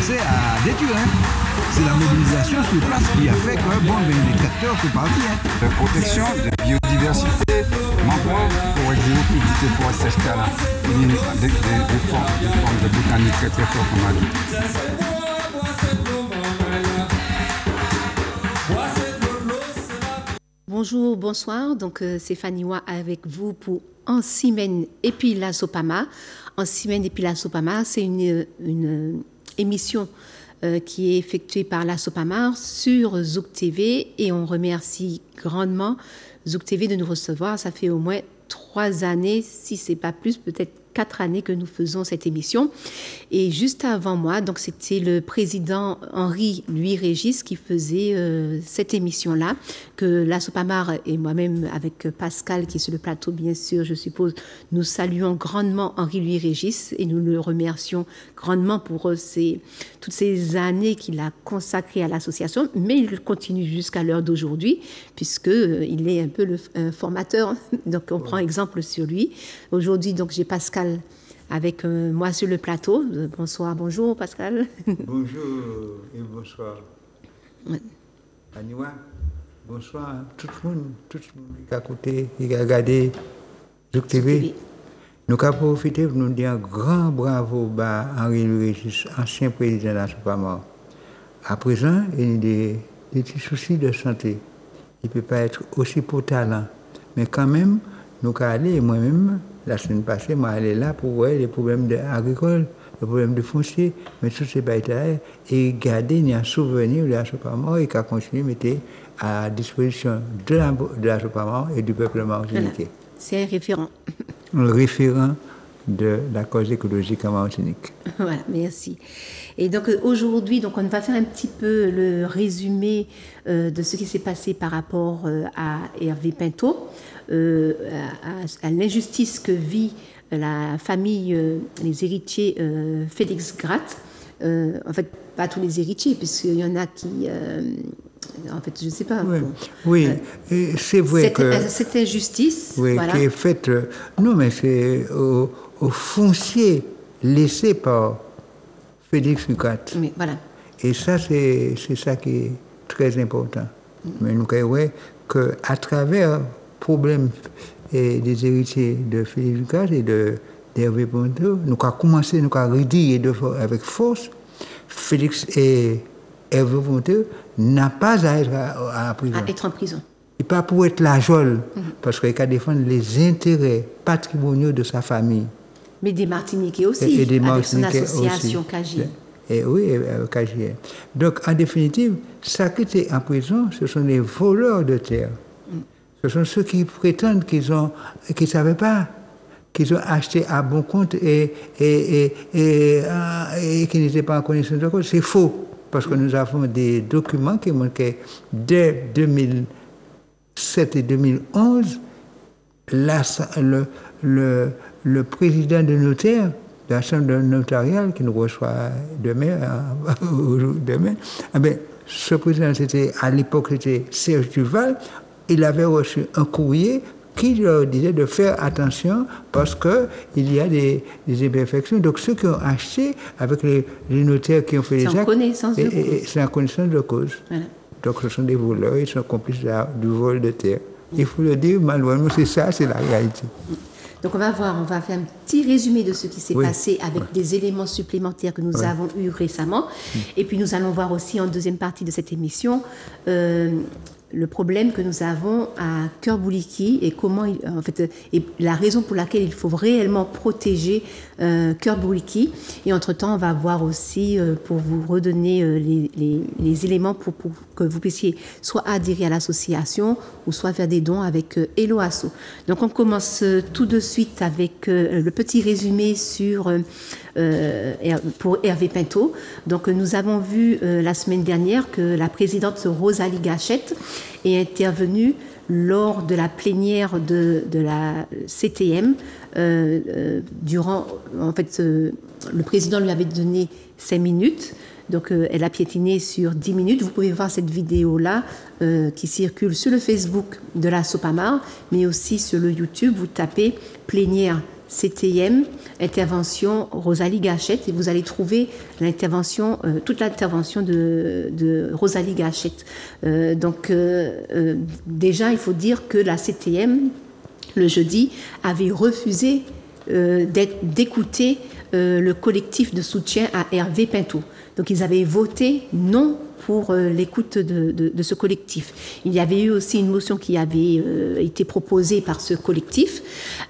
commencé à détruire. Hein. C'est la mobilisation sur place qui a fait que bon, les capteurs sont partis. Hein. La protection de biodiversité, mangrove, forêt géophysique, forêt sèche-là, des formes de botanique très très fortes comme on a dit. Bonjour, bonsoir. Donc c'est Fanny Wa avec vous pour En Semaine et puis la Sopama. En Semaine et puis la Sopama, c'est une émission qui est effectuée par la Sopama sur Zouk TV et on remercie grandement Zouk TV de nous recevoir. Ça fait au moins 3 années, si c'est pas plus, peut-être 4 années que nous faisons cette émission. Et juste avant moi, donc c'était le président Henri Louis Régis qui faisait cette émission-là, que la Sopamar et moi-même avec Pascal qui est sur le plateau, bien sûr, je suppose, nous saluons grandement Henri Louis Régis et nous le remercions grandement pour toutes ces années qu'il a consacrées à l'association, mais il continue jusqu'à l'heure d'aujourd'hui, puisqu'il est un peu le formateur, donc on prend exemple sur lui. Aujourd'hui, donc j'ai Pascal avec moi sur le plateau. Bonsoir, bonjour Pascal. Bonjour et bonsoir. Ouais. Aniwa, bonsoir tout le monde qui a écouté, qui a regardé Zouk TV. Nous avons profité pour nous dire un grand bravo à Henri Louis Régis, ancien président de la Sopamar. À présent, il a des petits soucis de santé. Il ne peut pas être aussi potalant. Mais quand même, nous avons allé, moi-même, la semaine passée, moi, allé là pour voir les problèmes agricoles, les problèmes de foncier, mais tous ces batailles, et garder un souvenir de la Sopamar et qu'à continuer à mettre à disposition de la Sopamar et du peuple martiniquais. Voilà. C'est un référent. Un référent de la cause écologique en Martinique. Voilà, merci. Et donc aujourd'hui, donc on va faire un petit peu le résumé de ce qui s'est passé par rapport à Hervé Pinto, à l'injustice que vit la famille, les héritiers Félix Gratte. En fait, pas tous les héritiers, puisqu'il y en a qui... en fait, je ne sais pas. Oui, bon. oui. C'est vrai que... Cette injustice, oui, voilà. Qui est faite... non, mais c'est au foncier laissé par Félix Gratte. Mais voilà. Et ça, c'est ça qui est très important. Mais nous voyons qu'à travers le problème des héritiers de Félix Gratte et d'Hervé Pinto, nous avons commencé, nous avons rédigé avec force. Félix et Hervé Pinto n'a pas à être à prison. À être en prison. Et pas pour être la geôle, parce qu'il a défendre les intérêts patrimoniaux de sa famille. Mais des Martiniquais aussi, et des avec son Martiniquais association aussi. KJ. Et oui, KJ. Donc, en définitive, ceux qui étaient en prison, ce sont les voleurs de terre. Ce sont ceux qui prétendent qu'ils ne savaient pas, qu'ils ont acheté à bon compte et qui n'étaient pas en connaissance de cause. C'est faux, parce que nous avons des documents qui montrent que dès 2007 et 2011, le président de notaire, de la chambre notariale, qui nous reçoit demain, ce président, à l'époque, c'était Serge Duval. Il avait reçu un courrier qui leur disait de faire attention parce qu'il y a des imperfections. Donc, ceux qui ont acheté avec les notaires qui ont fait les actes, c'est en connaissance de cause. Voilà. Donc, ce sont des voleurs, ils sont complices du vol de terre. Il faut le dire, malheureusement, c'est ça, c'est la réalité. Donc, on va faire un petit résumé de ce qui s'est passé avec des éléments supplémentaires que nous avons eus récemment. Et puis, nous allons voir aussi en deuxième partie de cette émission le problème que nous avons à Keur-Bouliqui et et la raison pour laquelle il faut réellement protéger Keur-Bouliqui. Et entre-temps, on va voir aussi, pour vous redonner les éléments pour que vous puissiez soit adhérer à l'association ou soit faire des dons avec Hello Asso. Donc, on commence tout de suite avec le petit résumé pour Hervé Pinto. Donc, nous avons vu la semaine dernière que la présidente Rosalie Gachette est intervenue lors de la plénière de la CTM. Le président lui avait donné 5 minutes. Donc, elle a piétiné sur 10 minutes. Vous pouvez voir cette vidéo-là qui circule sur le Facebook de la Sopamar, mais aussi sur le YouTube. Vous tapez plénière CTM, intervention Rosalie Gachette, et vous allez trouver l'intervention, toute l'intervention de Rosalie Gachette. Déjà, il faut dire que la CTM, le jeudi, avait refusé d'écouter le collectif de soutien à Hervé Pinto. Donc, ils avaient voté non pour l'écoute de ce collectif. Il y avait eu aussi une motion qui avait été proposée par ce collectif.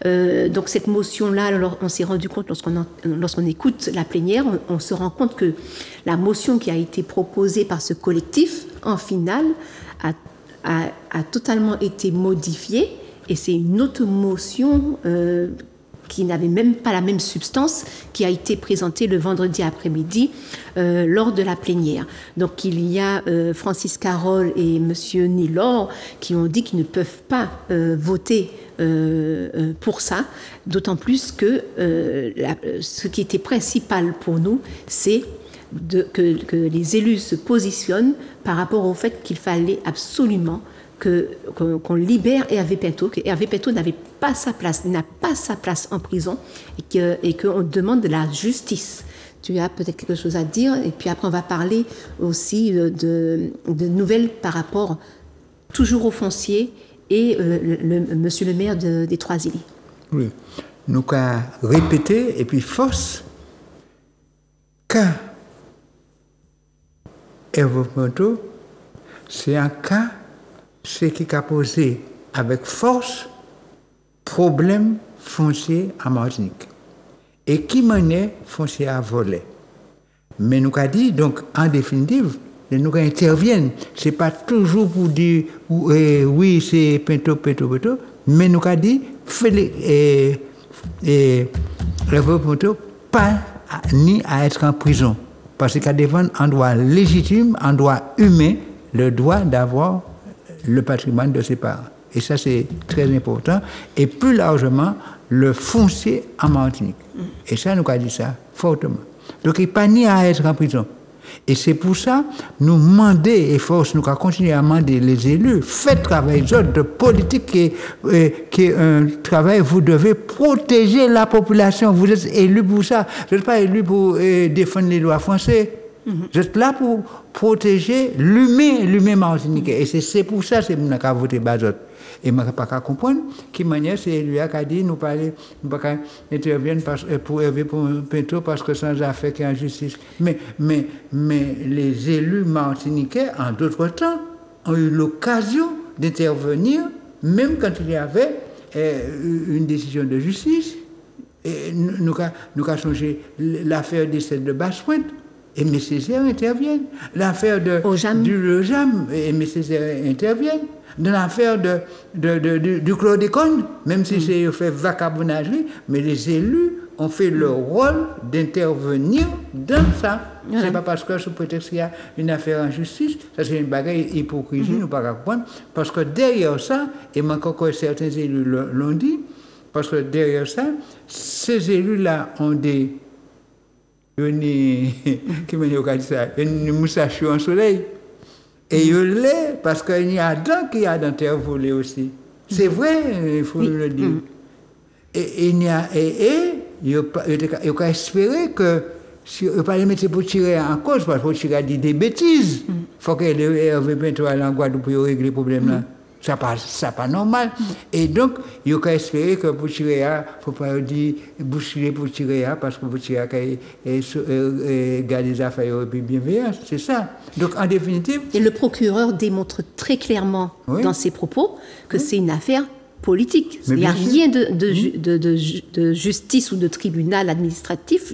Donc cette motion-là, alors, on s'est rendu compte, lorsqu'on écoute la plénière, on se rend compte que la motion qui a été proposée par ce collectif, en finale, a totalement été modifiée, et c'est une autre motion qui n'avait même pas la même substance, qui a été présentée le vendredi après-midi lors de la plénière. Donc il y a Francis Carole et M. Nilor qui ont dit qu'ils ne peuvent pas voter pour ça, d'autant plus que ce qui était principal pour nous, c'est que les élus se positionnent par rapport au fait qu'il fallait absolument qu'on libère Hervé Pinto, que Hervé Pinto n'a pas sa place en prison, et qu'on demande de la justice. Tu as peut-être quelque chose à dire, et puis après on va parler aussi de nouvelles par rapport toujours au foncier et monsieur le maire des Trois-Îles. Oui, nous avons répété, et puis force, quand Hervé Pinto, c'est un cas ce qui a posé avec force problème foncier à Martinique et qui menait foncier à voler. Mais nous avons dit, donc en définitive, nous interviennent. Ce n'est pas toujours pour dire oui, c'est Pinto, mais nous avons dit, Pinto, pas ni à être en prison. Parce qu'à défendre un droit légitime, un droit humain, le droit d'avoir le patrimoine de ses parents. Et ça, c'est très important. Et plus largement, le foncier en Martinique. Et ça, nous avons dit ça fortement. Donc, il n'y a pas ni à être en prison. Et c'est pour ça, nous demandons, et force, nous avons continué à demander les élus, faites travail de politique qui est un travail, vous devez protéger la population. Vous êtes élus pour ça. Vous n'êtes pas élus pour défendre les lois françaises. Vous êtes là pour protéger l'humain martiniquais. Et c'est pour ça que nous avons voté Bazot. Et je ne peux pas comprendre qui manière c'est lui qui a dit nous parler, nous ne pouvons pas intervenir pour Hervé Pinto parce que sans affaire qu'il y a injustice. Mais les élus martiniquais, en d'autres temps, ont eu l'occasion d'intervenir, même quand il y avait une décision de justice. Et nous avons changé l'affaire des celles de Basse-Pointe. Et M. Césaire interviennent. L'affaire du Lojam, et M. Césaire interviennent. Dans l'affaire du chlordécone, même si c'est fait vagabondagerie, mais les élus ont fait leur rôle d'intervenir dans ça. Ce n'est pas parce que sous prétexte qu'il y a une affaire en justice, ça c'est une bagaille hypocrisie, nous ne pouvons pas comprendre. Parce que derrière ça, et encore certains élus l'ont dit, parce que derrière ça, ces élus-là ont des une moustache en soleil. Et il l'est parce qu'il y a d'un qui a d'intervoler aussi. C'est vrai, il faut le dire. Et il y a il faut espérer que si il ne faut pas les mettre pour tirer en cause, parce qu'il faut tirer des bêtises. Il faut qu'il Hervé Pinto à l'Anguade pour régler le problème là. Ça pas normal. Et donc, il faut espérer que pour tirer, il ne faut pas dire boucher pour tirer, parce que pour tirer, garder les affaires et puis bienveillance. C'est ça. Donc, en définitive. Et le procureur démontre très clairement dans ses propos que c'est une affaire politique. Il n'y a rien de justice ou de tribunal administratif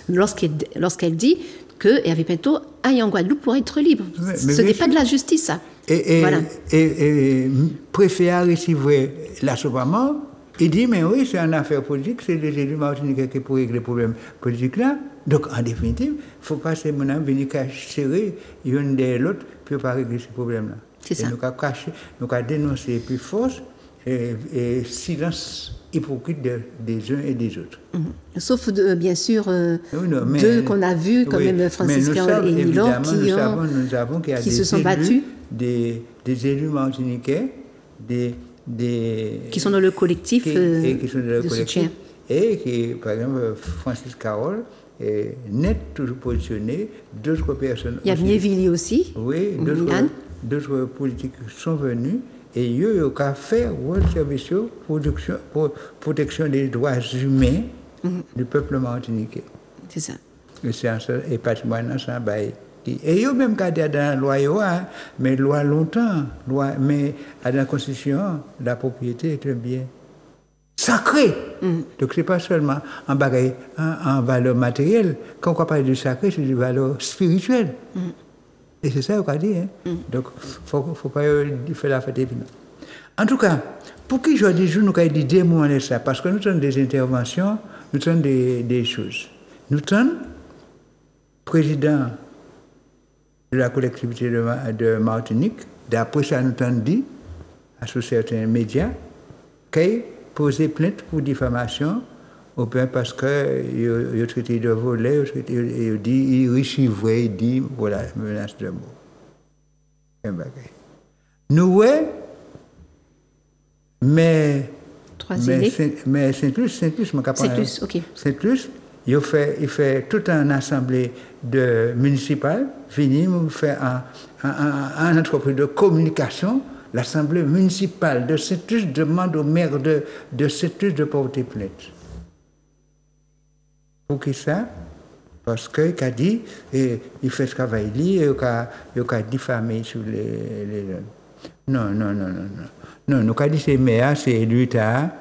lorsqu'elle dit que Hervé Pinto aille en Guadeloupe pour être libre. Ce n'est pas de la justice, ça. Et préfère recevoir la Sopama, il dit, mais oui, c'est une affaire politique, c'est les élus martiniquais qui pour régler les problèmes politiques là. Donc, en définitive, il ne faut pas que mon âme venir serrer l'une de l'autre pour ne pas régler ces problèmes-là. C'est ça. Nous avons dénoncé plus force et silence hypocrite des uns et des autres. Sauf, bien sûr, deux qu'on a vus, quand même, Francis Carole et Nilor, qui se sont battus. Des élus martiniquais, qui sont dans le collectif de soutien. et qui, par exemple, Francis Carole est net, toujours positionné, d'autres personnes. Il y a Mieville aussi. Oui, d'autres politiques sont venus et eux ont fait World Service pour protection des droits humains du peuple martiniquais. C'est ça. Et patrimoine, ça, et eux même quand dans la loi, mais loi longtemps, mais à la constitution, la propriété est un bien sacré. Donc c'est pas seulement en valeur matérielle. Quand on parle de sacré, c'est une valeur spirituelle. Et c'est ça qu'on a dit. Donc faut pas faire la fête. En tout cas, pour qui je dis nous avons dit des mots de ça, parce que nous avons des interventions, nous avons des choses. Nous avons président de la collectivité de Martinique, d'après ça nous avons dit, sur certains médias, qu'il posé plainte pour diffamation, ou bien parce qu'il a traité de voler, il dit, il recevrait, il dit, voilà, menace de mort. Nous, ouais, mais Saint-Luce, ok. Saint-Luce, il fait toute une assemblée municipale, venir faire un entreprise de communication. L'assemblée municipale de Saint-Luce demande au maire de Saint-Luce de porter plainte. Pour qui ça? Parce qu'il a dit, il fait ce travail, il a diffamé sur les jeunes. Non. Non, nous avons dit que c'est maire, c'est l'État.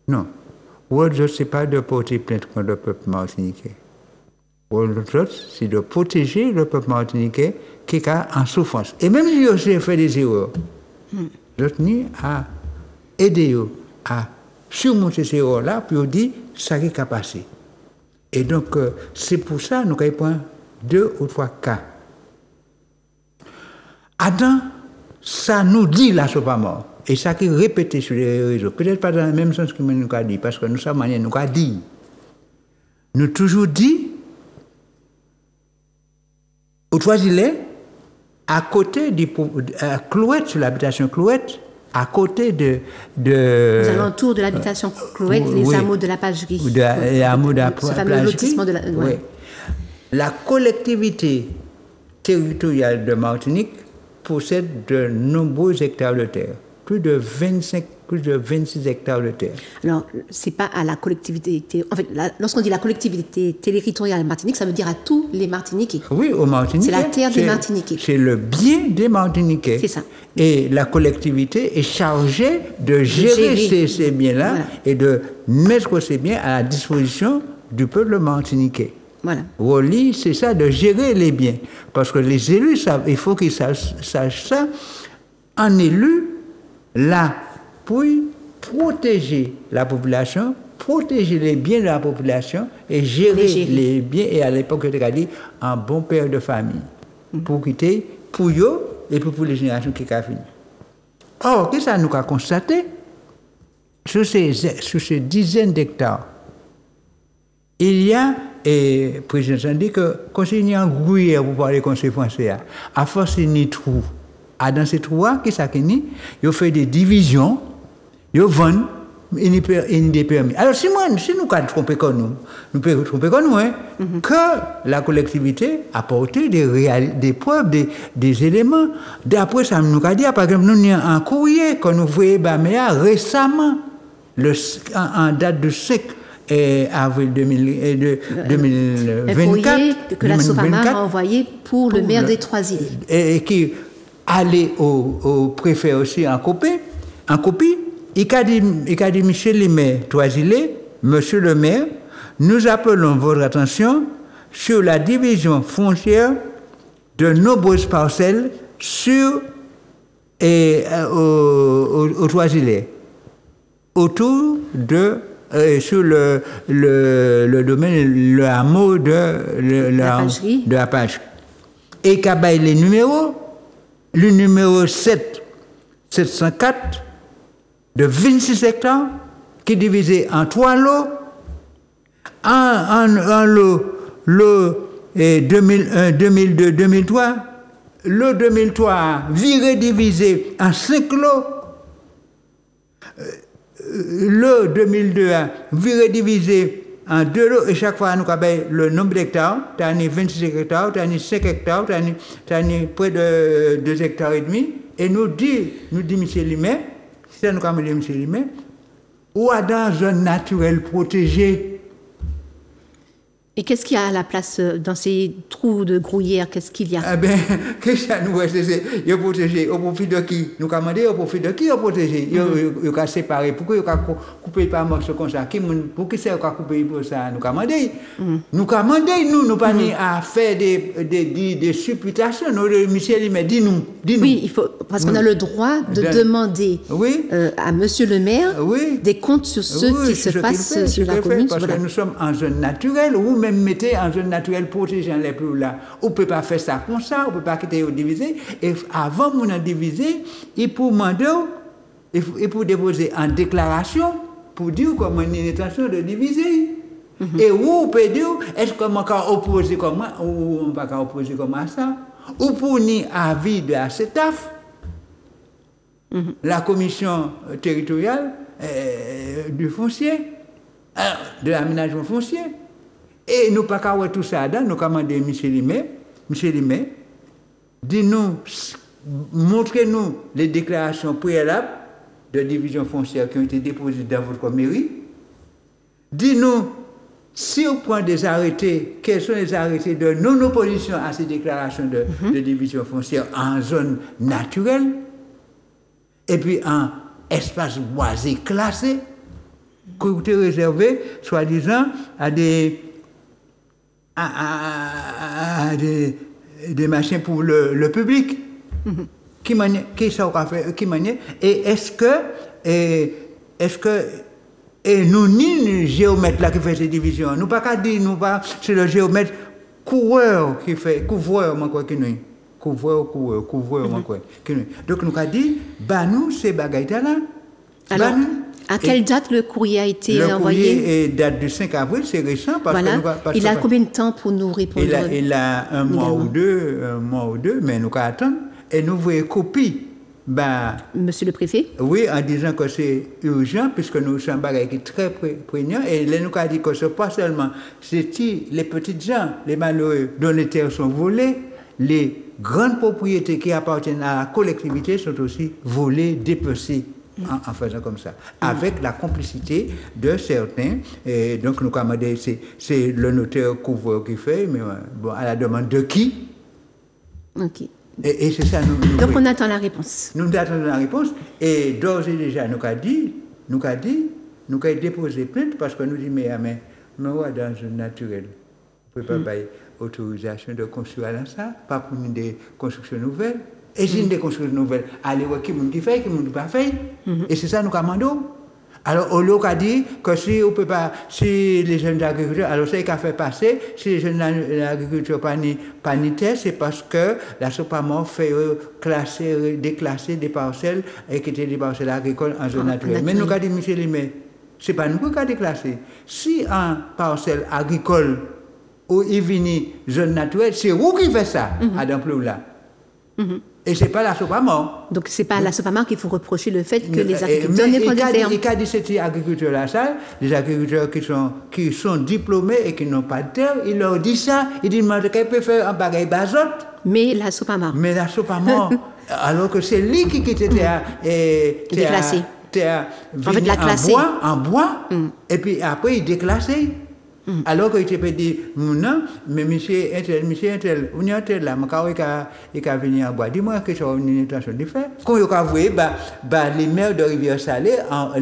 Non. L'autre, ce n'est pas de porter plainte contre le peuple martiniquais. L'autre, c'est de protéger le peuple martiniquais qui est en souffrance. Et même si j'ai fait des erreurs, l'autre a aidé à surmonter ces erreurs-là, puis on dit ça qui est passé. Et donc, c'est pour ça que nous avons 2 ou 3 cas. Adam, ça nous dit la Sopama. Et ça qui est répété sur les réseaux. Peut-être pas dans le même sens que nous avons dit, parce que nous sommes nous avons dit. Nous avons toujours dit, au Trois-Îlets, à côté à Clouette, sur l'habitation Clouette, à côté aux alentours de l'habitation Clouette, les hameaux de la Pagerie. Les hameaux de la Pagerie. Ce fameux lotissement de la... Oui. La collectivité territoriale de Martinique possède de nombreux hectares de terre. Plus de 26 hectares de terre. Alors, ce n'est pas à la collectivité... En fait, lorsqu'on dit la collectivité territoriale Martinique, ça veut dire à tous les Martiniquais. Oui, aux Martiniquais. C'est la terre des Martiniquais. C'est le bien des Martiniquais. C'est ça. Et la collectivité est chargée de gérer ces biens-là, voilà, et de mettre ces biens à la disposition du peuple martiniquais. Voilà. Woli, c'est ça, de gérer les biens. Parce que les élus savent, il faut qu'ils sachent ça. Un élu, là, pour protéger la population, protéger les biens de la population et gérer les biens, et à l'époque, je dit, un bon père de famille, pour quitter, pour eux et pour les générations qui ont fini. Or, qu'est-ce que nous avons constaté? Sur ces dizaines d'hectares, il y a, et le président a dit que quand il y a un bruit pour parler du Conseil français, à force il y a des trous. Dans ces trous-là, qu'est-ce qu'il y a? Ils font des divisions, ils vendent, ils des permis. Alors, si nous avons trompé comme nous pouvons tromper comme nous, que la collectivité a apporté des preuves, des éléments. D'après ça, nous avons dit, par exemple, nous avons un courrier que nous voyons récemment, en date de 5 avril 2024. Un courrier que la Sopama a envoyé pour le maire des Trois-Îlets. Et qui allait au préfet aussi en copie. Il a dit, Michel le maire Trois-Îlets, monsieur le maire, nous appelons votre attention sur la division foncière de nombreuses parcelles au Trois-Îlets, autour de sur le domaine, le hameau de la Pagerie. Et qu'il y a les numéros, le numéro 704 de 26 hectares, qui est divisé en 3 lots. Un lot 2001, 2002, 2003. Le 2003 viré divisé en 5 lots. le 2002 viré divisé en 2 lots et chaque fois nous avons le nombre d'hectares, tu as 26 hectares, tu as 5 hectares, tu as près de 2 hectares et demi et nous dit M. Limet, c'est nous avons dit M. Limet, ou dans une zone naturelle protégée. Et qu'est-ce qu'il y a à la place dans ces trous de grouillère? Qu'est-ce qu'il y a? Eh bien, qu'est-ce que nous reste? Ils protégé au profit de qui? Nous commandons au profit de qui ils protégé? Ils ont séparé. Pourquoi ils ont coupé par morceau comme ça? Pour qui c'est qu'ils ont coupé pour ça? Nous commandons. Nous commandons, nous pas à faire des supputations. Nous, Michel, il m'a dit nous. Oui, il faut, parce qu'on a le droit de demander à Monsieur le maire des comptes sur ce qui se passe sur la commune. Parce que nous sommes en zone naturelle, ou même mettez en zone naturelle protégée les plus là. On ne peut pas faire ça comme ça, on ne peut pas quitter au diviser. Et avant de nous diviser, il faut demander, il faut déposer en déclaration pour dire comment on a l'intention de diviser. Et où on peut dire, est-ce qu'on va opposer comme moi, ou on ne va pas opposer comme ça, ou pour ni avis de la CETAF, la commission territoriale du foncier, de l'aménagement foncier. Et nous pas qu'à voir tout ça, nous commandons M. Limet, dis-nous, montrez-nous les déclarations préalables de division foncière qui ont été déposées dans votre mairie. Dis-nous, si on prend des arrêtés, quels sont les arrêtés de non-opposition à ces déclarations de division foncière en zone naturelle, et puis en espace boisé classé, qui ont été réservés, soi-disant, à des machins pour le public. Qui et est-ce que nous ni géomètre là qui fait ces divisions, nous pas qu'à dire nous pas c'est le géomètre couvreur qui fait couvreur moi quoi qui nous couvreur moi quoi qui nous donc nous a dit bah nous ces bagailles là. Alors à quelle date le courrier a été envoyé? Le courrier date du 5 avril, c'est récent. Parce que il a combien de temps pour nous répondre? Il a un mois ou deux, mais nous allons attendre. Et nous voyons copie. Monsieur le préfet? Oui, en disant que c'est urgent, puisque nous sommes très prégnants. Et là, nous avons dit que ce n'est pas seulement les petites gens, les malheureux, dont les terres sont volées, les grandes propriétés qui appartiennent à la collectivité sont aussi volées, dépecées. En faisant comme ça, avec la complicité de certains. Et donc, nous commandons, c'est le notaire couvreur qui fait, mais bon, à la demande de qui? Ok. Et c'est ça, donc, on attend la réponse. Nous attendons la réponse, et d'ores et déjà, nous avons déposé plainte parce que nous disons, mais dans une naturelle, on ne peut pas avoir autorisation de construire dans ça, pas pour des constructions nouvelles. Et si des constructions nouvelles, allez voir qui nous fait, qui nous pas fait. Et c'est ça nous commandons. Alors, au lieu de dire que si on peut pas, si les jeunes agriculteurs, alors c'est qu'à faire passer, si les jeunes agriculteurs pas ni terre, c'est parce que la SOPAMO fait déclasser des parcelles et qui étaient des parcelles agricoles en zone naturelle. Mais nous avons dit, M. Limet, c'est pas nous qui avons déclassé. Si en parcelle agricole, où il vient zone naturelle, c'est vous qui faites ça, à Damplou là. Et ce n'est pas la SOPAMO. Donc, ce n'est pas à la SOPAMO qu'il faut reprocher le fait que les agriculteurs n'aient pas de terre. Il y a dit ces agriculteurs-là, les agriculteurs qui sont diplômés et qui n'ont pas de terre, il leur dit ça, il dit, mais qu'elle peut faire un bagage bazote. Mais la SOPAMO. Alors que c'est lui qui était déclassé. En fait, la classé. En bois, et puis après, il déclassé. Alors qu'il te peut dire, non, mais monsieur Intel, on est Intel là, il a venu en bois. Dis-moi que tu as une intention de faire. Quand il a vu, les maires de Rivière-Salée,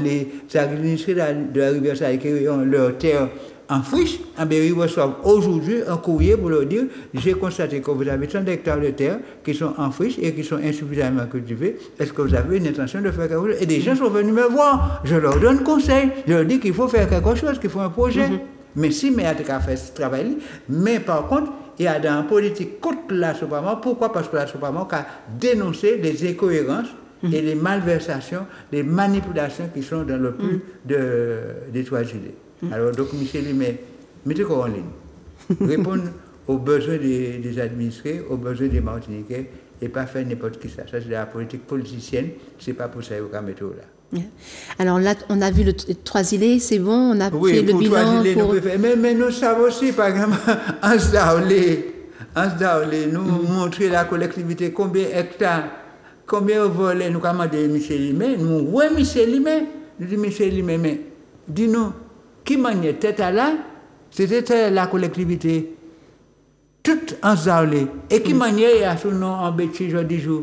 les administrés de la Rivière-Salée qui ont leur terre en friche, ils reçoivent aujourd'hui un courrier pour leur dire, j'ai constaté que vous avez 30 hectares de terre qui sont en friche et qui sont insuffisamment cultivés. Est-ce que vous avez une intention de faire quelque chose? Et des gens sont venus me voir. Je leur donne conseil. Je leur dis qu'il faut faire quelque chose, qu'il faut un projet. Mais si mais il y a fait ce travail, mais par contre, il y a dans la politique contre la SOPAMO. Pourquoi? Parce que la SOPAMO a dénoncé les incohérences et les malversations, les manipulations qui sont dans le plus des 3 gilets. Alors, donc, Michel Limet, mettez quoi en ligne. Répondre aux besoins des administrés, aux besoins des Martiniquais, et pas faire n'importe qui ça. Ça, c'est de la politique politicienne, c'est pas pour ça qu'on va mettre là. Alors là, on a vu le Trois-Îlets, c'est bon, on a fait le bilan pour... Mais nous savons aussi, par exemple, en Sdaoulé, nous montrer la collectivité combien d'hectares, combien de volets nous commandons Michel Limé, nous voyons Michel Limé, nous disons Michel Limé, mais dis-nous, qui maniait tête à là, c'était la collectivité, toute en Sdaoulé, et qui maniait à son nom en bêtise jour 10 jours.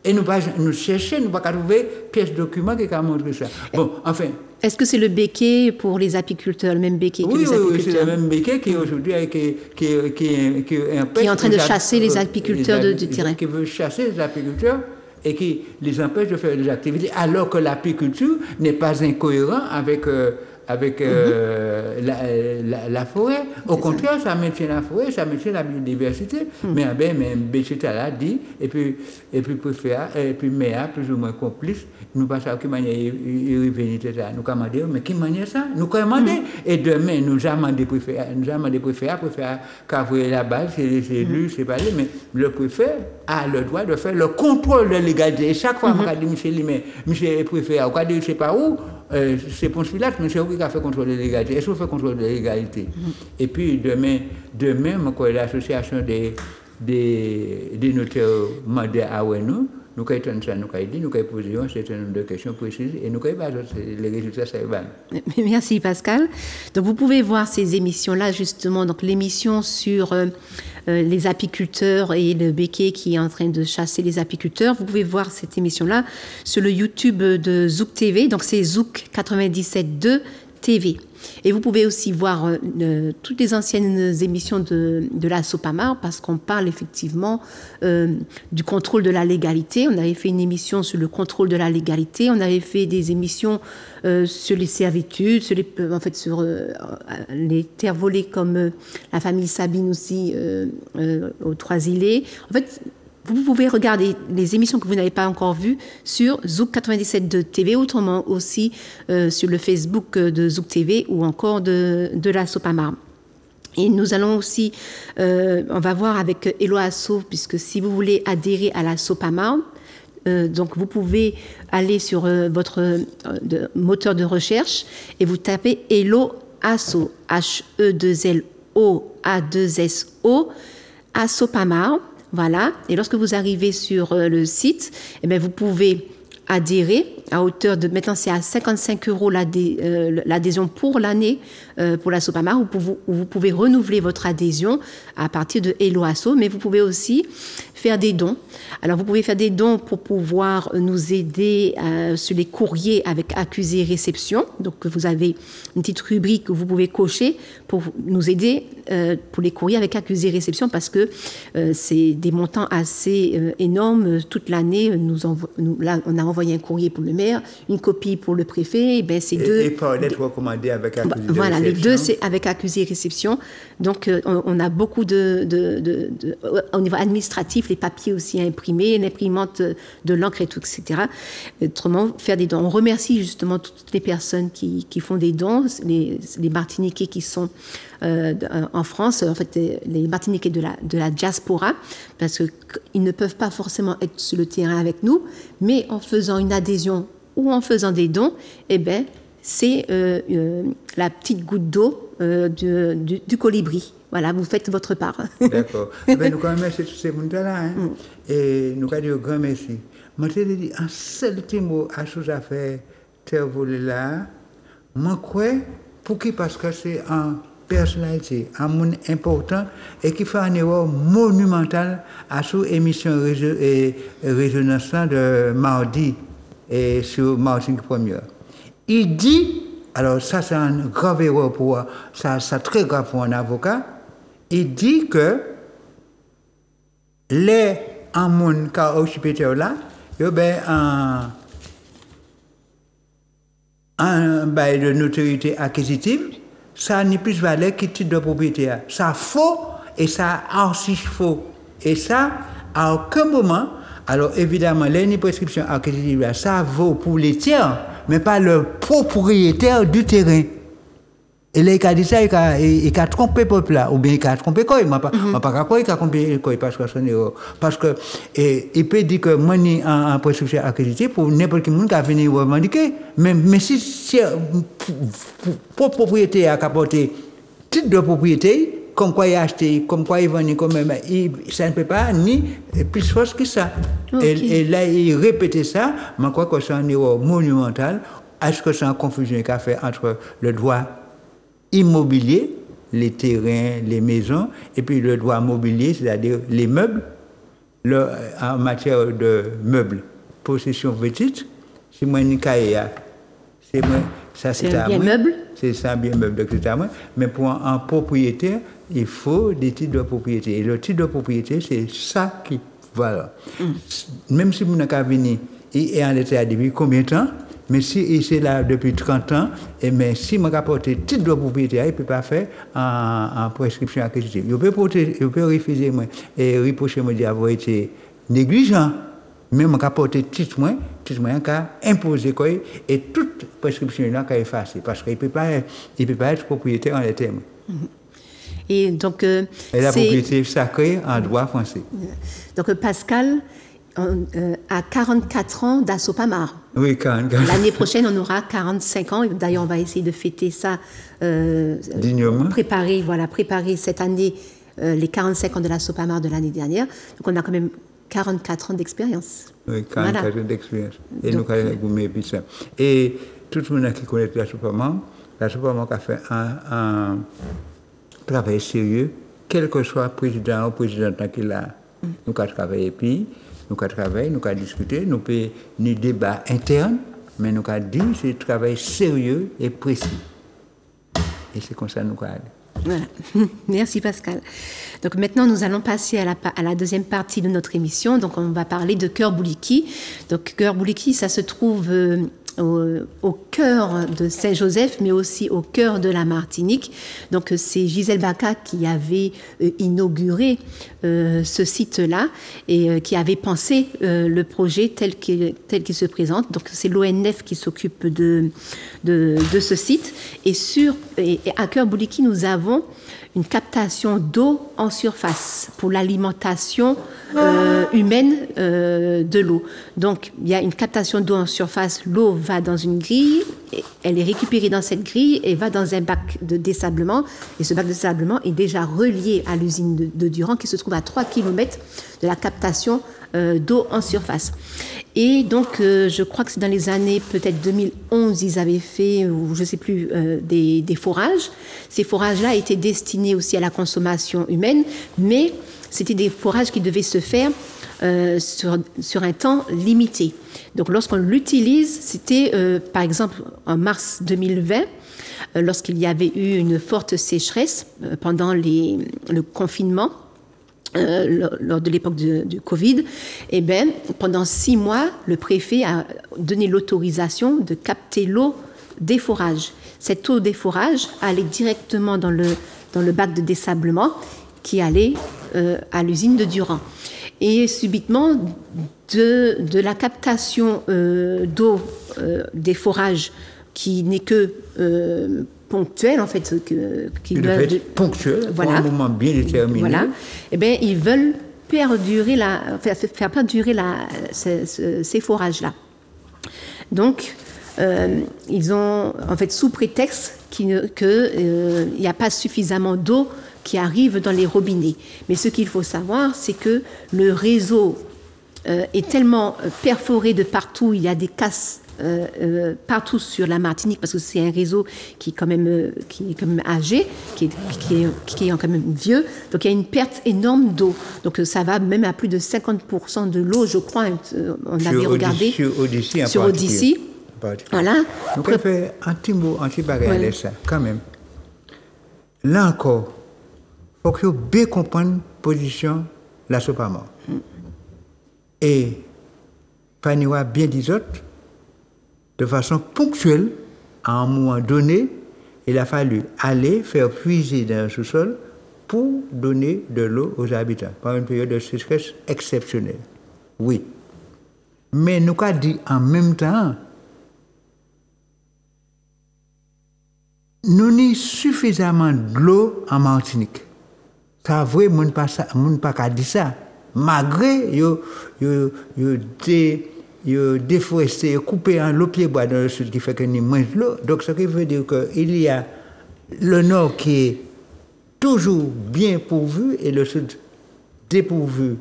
Et nous cherchons, nous ne pouvons pas trouver pièce de document qui montre ça. Bon, enfin. Est-ce que c'est le béquet pour les apiculteurs, le même béquet que les apiculteurs? Oui, c'est le même béquet qui aujourd'hui qui est en train de chasser les apiculteurs du terrain. Qui veut chasser les apiculteurs et qui les empêche de faire des activités, alors que l'apiculture n'est pas incohérent avec la forêt. Au contraire, ça maintient la forêt, ça maintient la biodiversité. Mais Béchita l'a dit, et puis préfet, et puis maire, plus ou moins complice, nous ne savons pas qui manière il revenir ça. Nous commandons, mais qui manière ça? Nous commandons. Et demain, nous avons des préfets, qu'avouer la base, c'est les élus, c'est pas lui, mais le préfet a le droit de faire le contrôle de légalité. Et chaque fois, on dit, monsieur Limé, monsieur le préfet, on dit, je ne sais pas où, c'est Ponce Pilate, mais c'est où qui a fait contrôle de légalité. Est-ce qu'on fait contrôle de légalité? Et puis demain, l'association des notaires mandés à Ouenou, nous avons dit, nous avons posé un certain nombre de questions précises et nous avons les résultats, ça va. Merci Pascal. Donc vous pouvez voir ces émissions-là justement, donc l'émission sur les apiculteurs et le béquet qui est en train de chasser les apiculteurs. Vous pouvez voir cette émission-là sur le YouTube de Zouk TV, donc c'est Zouk 97.2 TV. Et vous pouvez aussi voir toutes les anciennes émissions de la Sopamar, parce qu'on parle effectivement du contrôle de la légalité. On avait fait une émission sur le contrôle de la légalité. On avait fait des émissions sur les servitudes, sur les terres volées comme la famille Sabine aussi aux Trois-Îlets. En fait, vous pouvez regarder les émissions que vous n'avez pas encore vues sur Zouk 97.2 TV, autrement aussi sur le Facebook de Zouk TV ou encore de la Sopamar. Et nous allons aussi, on va voir avec Eloasso, puisque si vous voulez adhérer à la Sopamar, donc vous pouvez aller sur votre moteur de recherche et vous tapez Eloasso, H-E-2-L-O-A-2-S-O, à Sopamar. Voilà. Et lorsque vous arrivez sur le site, eh bien, vous pouvez adhérer à hauteur de, maintenant c'est à 55 € l'adhésion pour l'année pour la Sopamar, où vous pouvez renouveler votre adhésion à partir de Eloasso, mais vous pouvez aussi faire des dons. Alors vous pouvez faire des dons pour pouvoir nous aider sur les courriers avec accusé réception. Donc vous avez une petite rubrique que vous pouvez cocher pour nous aider pour les courriers avec accusé réception, parce que c'est des montants assez énormes toute l'année. Là, on a envoyé un courrier pour le maire, une copie pour le préfet. Ben, c'est deux. Et par lettre recommandée avec accusé réception. Voilà, les deux, c'est avec accusé réception. Donc on a beaucoup au niveau administratif, les papiers aussi à imprimer, l'imprimante de l'encre et tout, etc. Autrement, faire des dons. On remercie justement toutes les personnes qui font des dons, les Martiniquais qui sont en France, en fait, les Martiniquais de la diaspora, parce qu'ils ne peuvent pas forcément être sur le terrain avec nous, mais en faisant une adhésion ou en faisant des dons, eh ben, c'est la petite goutte d'eau du colibri. Voilà, vous faites votre part. D'accord. Ben, nous remercions tous ces gens-là, hein, et nous avons dit un grand merci. Je te dis un seul petit mot à chose à faire, terre volée là. Moi, quoi, pour qui? Parce que c'est un personnalité, un monde important et qui fait une erreur monumentale à sous émission résonance de mardi et sur Martinique Première. Il dit, alors ça c'est une grave erreur pour ça très grave pour un avocat. Il dit que les en monde qui ont occupé là, il y a un bail de notoriété acquisitive. Ça n'est plus valeur que titre de propriété. Ça faux et ça archi faux. Et ça, à aucun moment, alors évidemment, les prescriptions acquisitives, ça vaut pour les tiers, mais pas le propriétaire du terrain. Et là, il a dit ça, il a trompé le peuple là, ou bien il a trompé quoi, il m'a pas quoi, il a trompé quoi, parce que parce que il peut dire que moi en prescription accréditée pour n'importe qui monde qui a venu revendiquer, mais si propriété a apporté titre de propriété, comme quoi il a acheté, comme quoi il vend, comme ça ne peut pas ni plus force que ça. Okay. Et là, il répétait ça, mais je crois que c'est un erreur monumental. Est-ce que c'est une confusion qu'il a fait entre le droit immobilier, les terrains, les maisons, et puis le droit mobilier, c'est-à-dire les meubles, en matière de meubles, possession petite, c'est moi une caïa, c'est moi, ça c'est un bien meuble. C'est ça un bien meuble, etc. Mais pour un propriétaire, il faut des titres de propriété. Et le titre de propriété, c'est ça qui voilà. Même si vous n'avez qu'à venir et en état depuis combien de temps, mais si c'est là depuis 30 ans, et mais si je apporte titre de propriété, il ne peut pas faire en prescription accréditée. Il peut refuser moi et reprocher moi d'avoir été négligent. Mais je apporte titre moi qu'à imposer quoi et toute prescription là qu'à effacer parce qu'il ne peut pas être propriétaire en l'état. Et donc et la propriété sacrée en droit français. Donc Pascal à 44 ans d'Assopamar. Oui, 44. L'année prochaine, on aura 45 ans. D'ailleurs, on va essayer de fêter ça. Dignement. Préparer cette année les 45 ans de l'Assopamar de l'année dernière. Donc, on a quand même 44 ans d'expérience. Oui, 44 ans d'expérience. Et donc, nous avons ça. Et tout le monde qui connaît l'Assopamar a fait un travail sérieux, quel que soit le président ou présidente qu'il a. Nous avons travaillé puis. Nous avons travaillé, nous avons discuté, nous avons des débats internes, mais nous avons dit que c'est un travail sérieux et précis. Et c'est comme ça que nous avons dit. Voilà. Merci Pascal. Donc maintenant, nous allons passer à la deuxième partie de notre émission. Donc on va parler de Cœur Bouliki. Donc Cœur Bouliki, ça se trouve au cœur de Saint-Joseph, mais aussi au cœur de la Martinique. Donc c'est Gisèle Baka qui avait inauguré ce site-là et qui avait pensé le projet tel qu'il se présente. Donc c'est l'ONF qui s'occupe de ce site. Et à Cœur Bouliki, nous avons une captation d'eau en surface pour l'alimentation humaine de l'eau. Donc, il y a une captation d'eau en surface. L'eau va dans une grille, elle est récupérée dans cette grille et va dans un bac de dessablement. Et ce bac de dessablement est déjà relié à l'usine de Durand qui se trouve à 3 km de la captation d'eau en surface. Et donc, je crois que c'est dans les années peut-être 2011, ils avaient fait, ou je ne sais plus, des forages. Ces forages-là étaient destinés aussi à la consommation humaine, mais c'était des forages qui devaient se faire sur un temps limité. Donc, lorsqu'on l'utilise, c'était, par exemple, en mars 2020, lorsqu'il y avait eu une forte sécheresse pendant le confinement, lors de l'époque du Covid, eh bien, pendant 6 mois, le préfet a donné l'autorisation de capter l'eau des forages. Cette eau des forages allait directement dans le bac de dessablement qui allait à l'usine de Durand. Et subitement, de la captation d'eau des forages qui n'est que ponctuelle, en fait, ponctuelle, voilà, pour un moment bien déterminé. Voilà. Eh bien, ils veulent faire perdurer ces forages-là. Donc, ils ont, en fait, sous prétexte qu'il n'y a pas suffisamment d'eau qui arrive dans les robinets. Mais ce qu'il faut savoir, c'est que le réseau est tellement perforé de partout, il y a des casses partout sur la Martinique, parce que c'est un réseau qui est quand même âgé, qui est quand même vieux, donc il y a une perte énorme d'eau. Donc ça va même à plus de 50% de l'eau, je crois, on avait regardé sur Odyssey. Voilà. Donc on fait un petit mot, un petit bagage de ça, quand même. Là encore, il faut que vous bien comprendre la position de la Sopamar. Et Faniwa bien dit autres, de façon ponctuelle, à un moment donné, il a fallu aller faire puiser dans le sous-sol pour donner de l'eau aux habitants, par une période de sécheresse exceptionnelle. Oui. Mais nous avons dit en même temps, nous avons suffisamment de l'eau en Martinique. Ça vrai, moun pas qu'à dire ça. Malgré yo déforesté, coupé en l'eau pied bois dans le sud qui fait que nous moins de l'eau. Donc ce qui veut dire qu'il y a le nord qui est toujours bien pourvu et le sud dépourvu,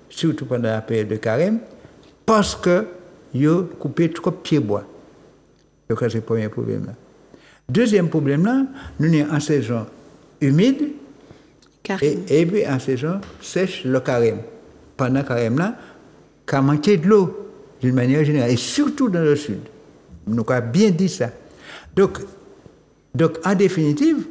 surtout pendant la période de carême, parce que yo coupé trop pied bois. Donc c'est le premier problème là. Deuxième problème là, nous sommes en saison humide et puis en saison sèche le carême. Pendant le carême là, qu'à manquer de l'eau d'une manière générale et surtout dans le sud. Nous avons bien dit ça. Donc en définitive,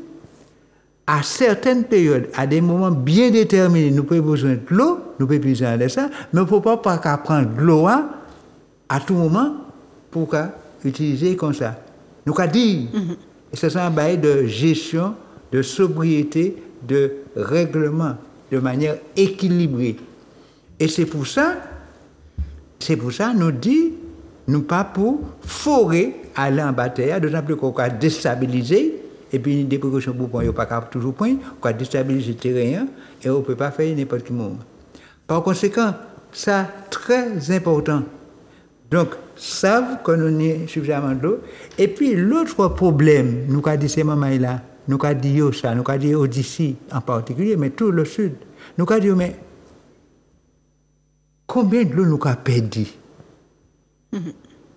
à certaines périodes, à des moments bien déterminés, nous avons besoin de l'eau, nous avons besoin de ça, mais on ne peut pas prendre de l'eau à tout moment pour utiliser comme ça. Nous avons dit, c'est un bail de gestion, de sobriété, de règlement, de manière équilibrée. Et c'est pour ça, nous dit, nous pas pour forer, aller en bataille, d'autant plus qu'on va déstabiliser, et puis des précautions pour ne pas toujours point, on va déstabiliser le terrain, et on ne peut pas faire n'importe quel moment. Par conséquent, ça très important. Donc, savent que nous avons suffisamment d'eau. Et puis, l'autre problème, nous avons dit ces moments-là, nous avons dit ça, nous avons dit d'ici en particulier, mais tout le sud, nous avons dit, mais combien de l'eau nous avons perdu?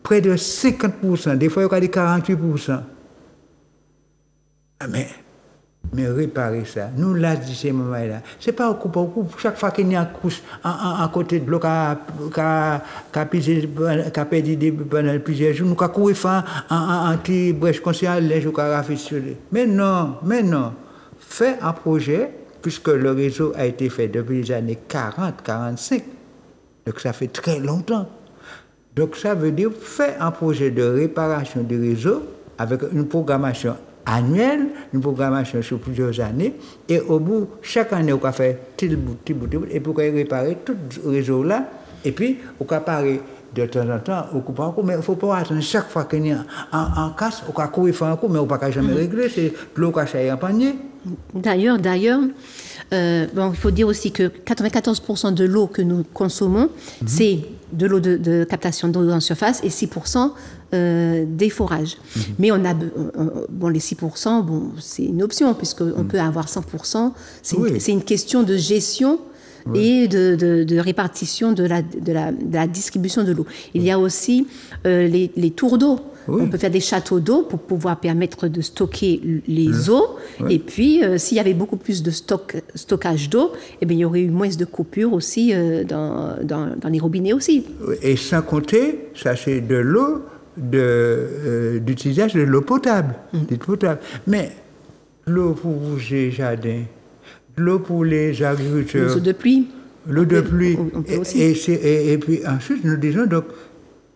Près de 50%, des fois, il y a dit 48%. Mais réparer ça, nous l'avons dit ces moments-là. Ce n'est pas au coup. Chaque fois qu'il y a une couche à côté de l'eau qui a perdu pendant plusieurs jours, nous avons couru un petit brèche conscient, les jours qui ont rafistolé. Mais non. Fait un projet, puisque le réseau a été fait depuis les années 40-45. Donc ça fait très longtemps. Donc ça veut dire fait un projet de réparation du réseau avec une programmation annuelle, une programmation sur plusieurs années, et au bout, chaque année, on va faire petit bout, et pour réparer tout le réseau-là, et puis on va parer de temps en temps, mais il ne faut pas attendre chaque fois qu'il y a un casse, on va courir faire un coup, mais on ne peut jamais régler, c'est l'eau qui a en panier. D'ailleurs, il faut dire aussi que 94% de l'eau que nous consommons, c'est de l'eau de captation d'eau en surface et 6% des forages. Mais on a les 6%, c'est une option puisqu'on peut avoir 100%. C'est une question de gestion et de répartition de la distribution de l'eau. Il y a aussi les tours d'eau. On peut faire des châteaux d'eau pour pouvoir permettre de stocker les eaux. Et puis, s'il y avait beaucoup plus de stockage d'eau, il y aurait eu moins de coupures aussi dans les robinets aussi. Et sans compter, ça c'est de l'eau d'utilisation de l'eau potable. Mais l'eau pour les jardins, l'eau pour les agriculteurs. L'eau de pluie. L'eau de pluie. On peut aussi. Et puis ensuite, nous disons donc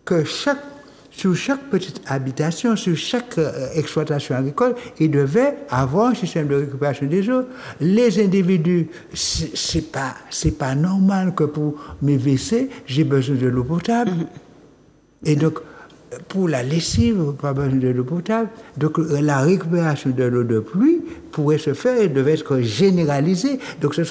que sur chaque petite habitation, sur chaque exploitation agricole, il devait avoir un système de récupération des eaux. Les individus, c'est pas normal que pour mes WC, j'ai besoin de l'eau potable. Et donc, pour la lessive, pas besoin de l'eau potable. Donc, la récupération de l'eau de pluie pourrait se faire et devait être généralisée. Donc, ce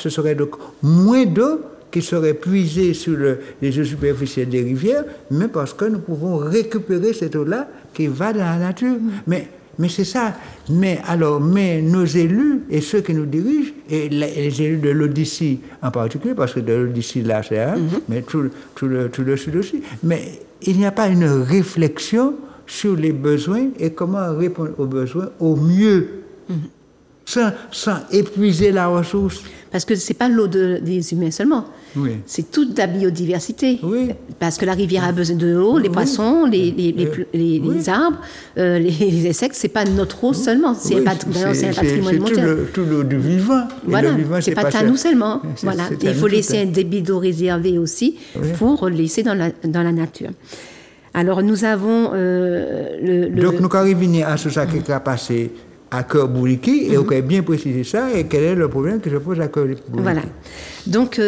serait donc moins d'eau qui serait puisée sur les eaux superficielles des rivières, mais parce que nous pouvons récupérer cette eau-là qui va dans la nature. Mais c'est ça. Mais nos élus et ceux qui nous dirigent, et les élus de l'Odyssée en particulier, parce que de l'Odyssée là, c'est un, mais tout le sud aussi. Mais il n'y a pas une réflexion sur les besoins et comment répondre aux besoins au mieux, sans épuiser la ressource. Parce que ce n'est pas l'eau des humains seulement. C'est toute la biodiversité. Parce que la rivière a besoin de l'eau, les poissons, les arbres, les insectes, ce n'est pas notre eau seulement. C'est un patrimoine mondial. C'est tout l'eau du vivant. Voilà, ce n'est pas à nous seulement. Voilà. Il faut laisser un débit d'eau réservé aussi pour laisser dans la nature. Alors nous avons Donc nous arrivons à ce qui a passé à Cœur-Bouriki, et on a bien précisé ça, et quel est le problème que se pose à Cœur-Bouriki. Voilà. Donc,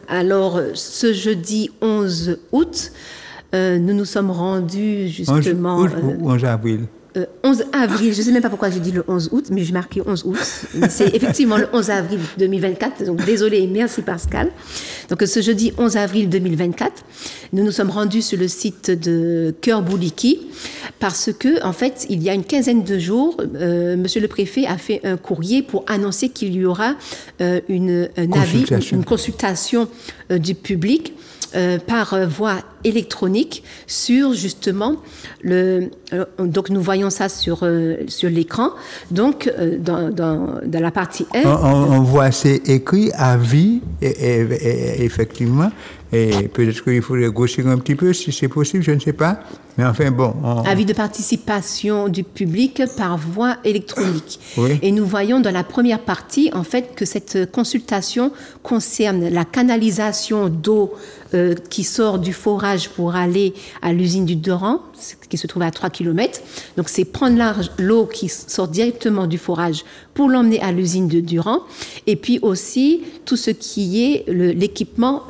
alors, ce jeudi 11 août, nous nous sommes rendus justement... 11 avril. 11 avril, je ne sais même pas pourquoi j'ai dit le 11 août, mais j'ai marqué 11 août. C'est effectivement le 11 avril 2024, donc désolé et merci Pascal. Donc ce jeudi 11 avril 2024, nous nous sommes rendus sur le site de Cœur Bouliki parce que, en fait, il y a une quinzaine de jours, monsieur le préfet a fait un courrier pour annoncer qu'il y aura une consultation du public par voie électronique sur justement donc nous voyons ça sur l'écran, donc dans la partie 1 on voit c'est écrit avis et effectivement, et peut-être qu'il faudrait grossir un petit peu si c'est possible, je ne sais pas, mais enfin bon avis de participation du public par voie électronique. Oui. Et nous voyons dans la première partie en fait que cette consultation concerne la canalisation d'eau qui sort du forage pour aller à l'usine du Doran, qui se trouve à 3 km. Donc, c'est prendre l'eau qui sort directement du forage pour l'emmener à l'usine de Durand. Et puis aussi, tout ce qui est l'équipement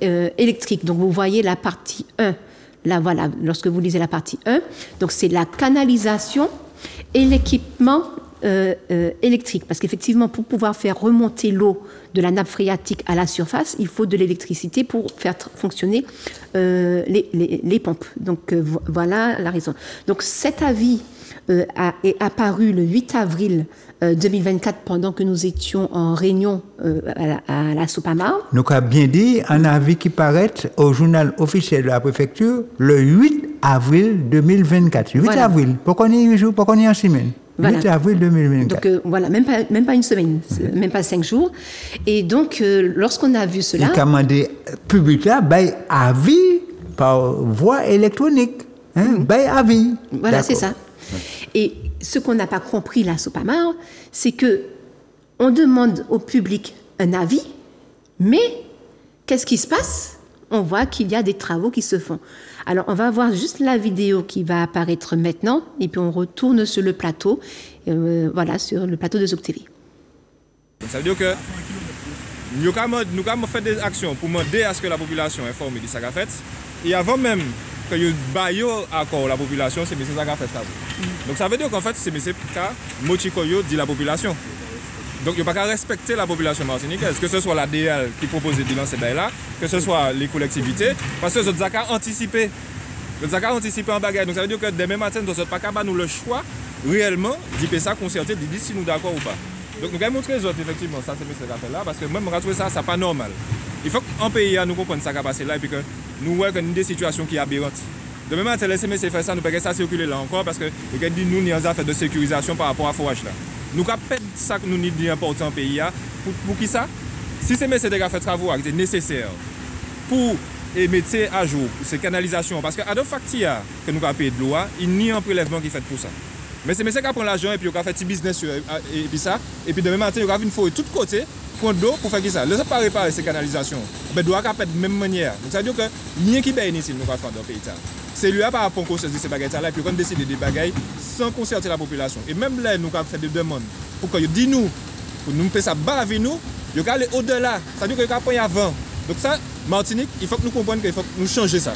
électrique. Donc, vous voyez la partie 1. Là, voilà, lorsque vous lisez la partie 1. Donc, c'est la canalisation et l'équipement électrique. Parce qu'effectivement, pour pouvoir faire remonter l'eau de la nappe phréatique à la surface, il faut de l'électricité pour faire fonctionner les pompes. Donc, voilà la raison. Donc, cet avis est apparu le 8 avril 2024 pendant que nous étions en réunion à la Sopama. Donc, a bien dit un avis qui paraît au journal officiel de la préfecture le 8 avril 2024. 8 voilà. Avril, pourquoi on y est 8 jours, pourquoi on y est en semaine? Voilà. 8 avril 2024. Donc voilà, même pas une semaine, même pas 5 jours. Et donc, lorsqu'on a vu cela... Il a demandé public là, avis par voie électronique. Avis. Voilà, c'est ça. Et ce qu'on n'a pas compris là, Sopamar, c'est que on demande au public un avis, mais qu'est-ce qui se passe? On voit qu'il y a des travaux qui se font. Alors, on va voir juste la vidéo qui va apparaître maintenant, et puis on retourne sur le plateau, voilà, sur le plateau de Zouk TV. Ça veut dire que nous avons fait des actions pour demander à ce que la population informe de ce qu'a fait. Et avant même que nous baillons accord la population, c'est M. Zaga fait ça. Donc ça veut dire qu'en fait, c'est M. Mochikoyo dit la population. Donc, il n'y a pas qu'à respecter la population martiniquaise, que ce soit la DL qui propose de lancer là, que ce soit les collectivités, parce que nous avons anticipé. Nous avons anticipé en bagarre. Donc, ça veut dire que demain matin, nous n'avons pas qu'à nous le choix réellement d'y faire ça, concerté, de dire si nous sommes d'accord ou pas. Donc, nous allons montrer effectivement ça, c'est ce qu'on fait là, parce que même, on trouve ça, c'est pas normal. Il faut qu'en pays, nous comprenions ça qui a passé là, et puis que nous voyons des situations qui sont aberrantes. Demain matin, laissez-moi faire ça, nous ne pouvons pas circuler là encore, parce que nous, nous avons fait de sécurisation par rapport à forage là. Nous avons fait ça que nous avons dit important au pays. Pour qui ça? Si ces métiers de fait travaux qui étaient nécessaires pour mettre à jour ces canalisations, parce qu'à deux factures que nous avons payé de l'eau, il n'y a un prélèvement qui est fait pour ça. Mais ces métiers qui prennent l'argent et puis ils ont fait petit business et puis ça, et puis demain matin, ils ont une forêt de tous côtés pour d'eau pour faire ça. Ne pas réparer ces canalisations. Mais doit faire de même manière. Donc ça veut dire que rien qui est ici, nous avons fait dans le pays. C'est lui par rapport à ces bagages-là, et puis on décide des bagages sans concerter la population. Et même là, nous avons fait des demandes pour que dit nous, pour nous faire ça bas avec nous, il faut aller au-delà. Ça veut dire qu'il faut prendre avant. Donc ça, Martinique, il faut que nous comprenions qu'il faut que nous changions ça.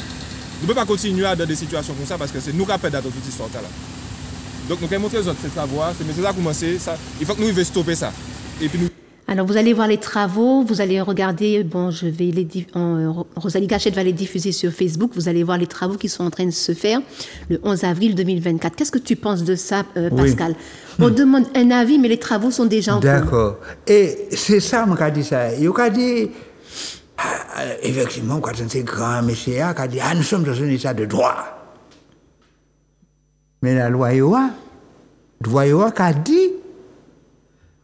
Nous ne pouvons pas continuer dans des situations comme ça parce que c'est nous qui avons perdu toute cette histoire-là. Donc nous allons montrer aux autres ces travaux, c'est ça commencer, ça. Il faut que nous stopper ça. Et puis nous... Alors, vous allez voir les travaux, vous allez regarder, bon, Rosalie Gachette va les diffuser sur Facebook, vous allez voir les travaux qui sont en train de se faire le 11 avril 2024. Qu'est-ce que tu penses de ça, Pascal? Oui. On demande un avis, mais les travaux sont déjà en cours. D'accord. Et c'est ça, on a dit ça. Il a dit, effectivement, quand c'est grand monsieur, il a dit, nous sommes dans un état de droit. Mais la loi a dit,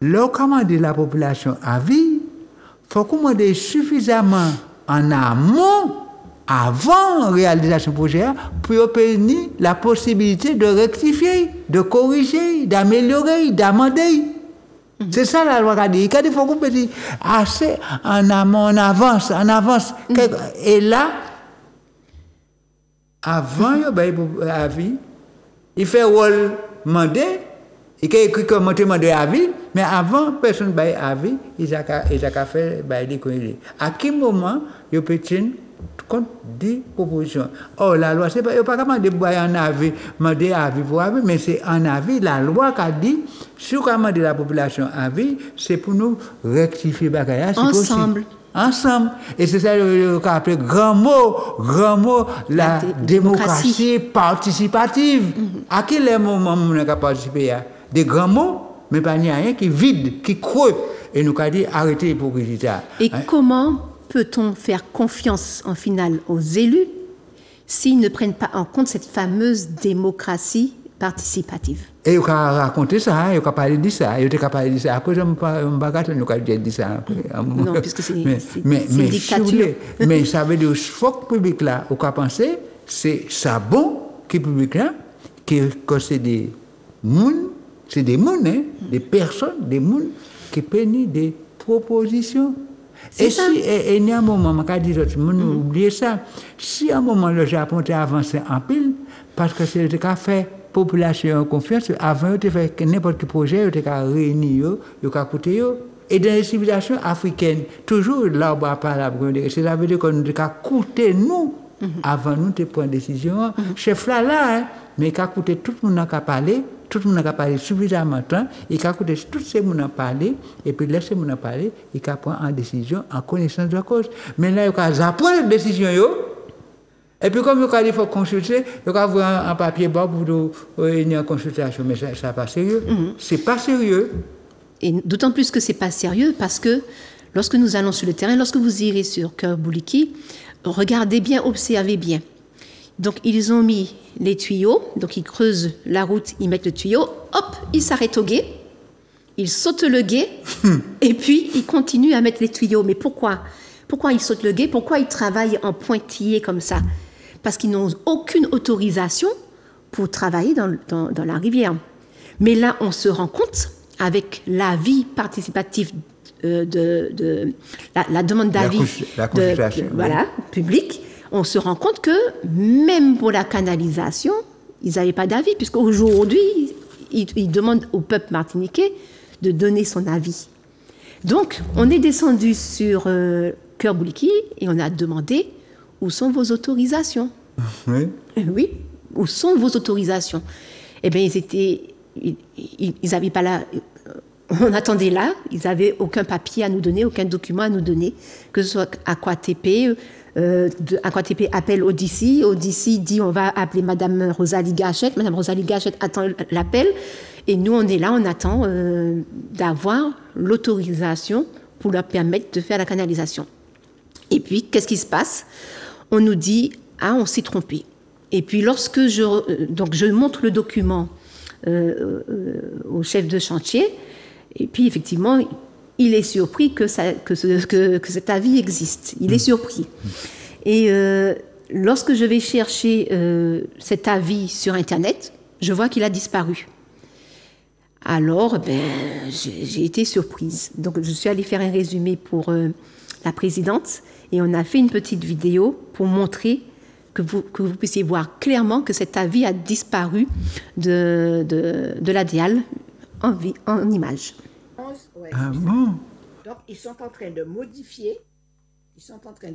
le commander la population à vie, il faut commander suffisamment en amont, avant la réalisation du projet, pour obtenir la possibilité de rectifier, de corriger, d'améliorer, d'amender. C'est ça la loi a dit. Il faut commander assez en amont, en avance. Et là, avant la vie, il fait rôle demander. Il a écrit comme demandé avis, mais avant, personne n'a avis, il a fait des corriger. À quel moment, il peut contre 10 propositions. Or, la loi, c'est pas, pas comment demander un avis, demander avis pour avis, mais c'est un avis, la loi qui a dit, si on demande la population avis, c'est pour nous rectifier bagaya, c'est ensemble. Possible. Ensemble. Et c'est ça qu'on appelle grand mot, la démocratie participative. À quel moment on a participé à des grands mots, mais pas rien qui vide, qui creux. Et nous avons dit arrêtez l'hypocrisie. Et comment peut-on faire confiance en finale aux élus s'ils ne prennent pas en compte cette fameuse démocratie participative? Et on a raconté ça, on a parlé de ça, on a parlé de ça. Après, on a dit ça. Non, puisque c'est une dictature. Mais ça veut dire que ce public-là, on a pensé, c'est ça bon, qui public-là, que c'est des mounes, c'est des mounes, hein, des personnes, des mounes qui peignent des propositions. Et ça. Si, et il y a un moment, je dis, oubliez ça, si à un moment le Japon a avancé en pile, parce que c'est le cas fait population en confiance, avant de faire n'importe quel projet, il a réuni, il a coûté. Et dans les civilisations africaines, toujours l'arbre à pas l'arbre, ça veut dire qu'on a coûté nous, avant nous de prendre une décision. Chef là, mais il a coûté tout le monde qui a parlé. Tout le monde a parlé suffisamment de temps, il a écouté tout ce monde a parlé, et puis laisser monde parler, il a pris en décision en connaissance de la cause. Mais là, il a pris une décision, et puis comme il a dit qu'il faut consulter, il a avoir un papier bas pour une consultation, mais ça n'est pas sérieux. C'est pas sérieux. Et d'autant plus que c'est pas sérieux, parce que lorsque nous allons sur le terrain, lorsque vous irez sur Cœur Bouliki, regardez bien, observez bien. Donc, ils ont mis les tuyaux, donc ils creusent la route, ils mettent le tuyau, hop, ils s'arrêtent au gué, ils sautent le gué, et puis ils continuent à mettre les tuyaux. Mais pourquoi? Pourquoi ils sautent le gué? Pourquoi ils travaillent en pointillé comme ça? Parce qu'ils n'ont aucune autorisation pour travailler dans la rivière. Mais là, on se rend compte, avec l'avis participatif de la demande d'avis voilà, public, on se rend compte que même pour la canalisation, ils n'avaient pas d'avis, puisqu'aujourd'hui, ils demandent au peuple martiniquais de donner son avis. Donc, on est descendu sur Cœur Bouliki et on a demandé où sont vos autorisations. Oui. Oui, où sont vos autorisations? Eh bien, ils n'avaient pas là. On attendait là, ils n'avaient aucun papier à nous donner, aucun document à nous donner, que ce soit AquaTP. AquaTP appelle Odyssey dit on va appeler Madame Rosalie Gachette. Madame Rosalie Gachette attend l'appel et nous on est là, on attend d'avoir l'autorisation pour leur permettre de faire la canalisation. Et puis qu'est-ce qui se passe? On nous dit on s'est trompé. Et puis lorsque je montre le document au chef de chantier, et puis effectivement il est surpris que cet avis existe. Il est surpris. Et lorsque je vais chercher cet avis sur Internet, je vois qu'il a disparu. Alors, j'ai été surprise. Donc, je suis allée faire un résumé pour la présidente et on a fait une petite vidéo pour montrer que vous puissiez voir clairement que cet avis a disparu de la DIAL en image. Ouais, Ah bon? Donc, ils sont en train de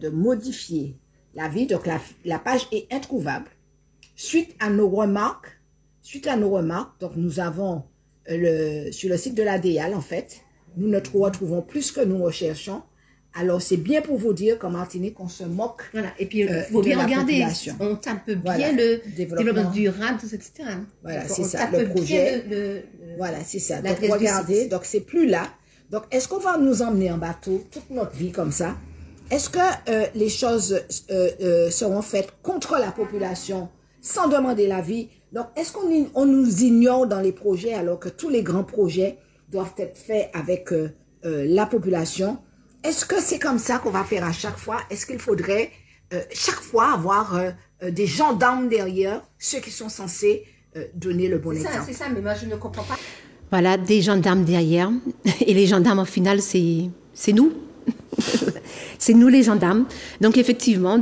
modifier l'avis. Donc, la page est introuvable. Suite à nos remarques, donc nous avons sur le site de la DIAL, en fait, nous ne retrouvons plus ce que nous recherchons. Alors, c'est bien pour vous dire qu'en Martinique, on se moque. Voilà. Et puis, il faut bien regarder. On tape bien le développement durable, etc. Voilà, c'est ça, le projet. Voilà, c'est ça. Donc, regardez, donc c'est plus là. Donc, est-ce qu'on va nous emmener en bateau toute notre vie comme ça? Est-ce que les choses seront faites contre la population sans demander l'avis? Donc, est-ce qu'on nous ignore dans les projets alors que tous les grands projets doivent être faits avec la population? Est-ce que c'est comme ça qu'on va faire à chaque fois? Est-ce qu'il faudrait chaque fois avoir des gendarmes derrière, ceux qui sont censés donner le bon exemple? C'est ça, mais moi je ne comprends pas. Voilà, des gendarmes derrière. Et les gendarmes, au final, c'est nous. C'est nous les gendarmes. Donc effectivement,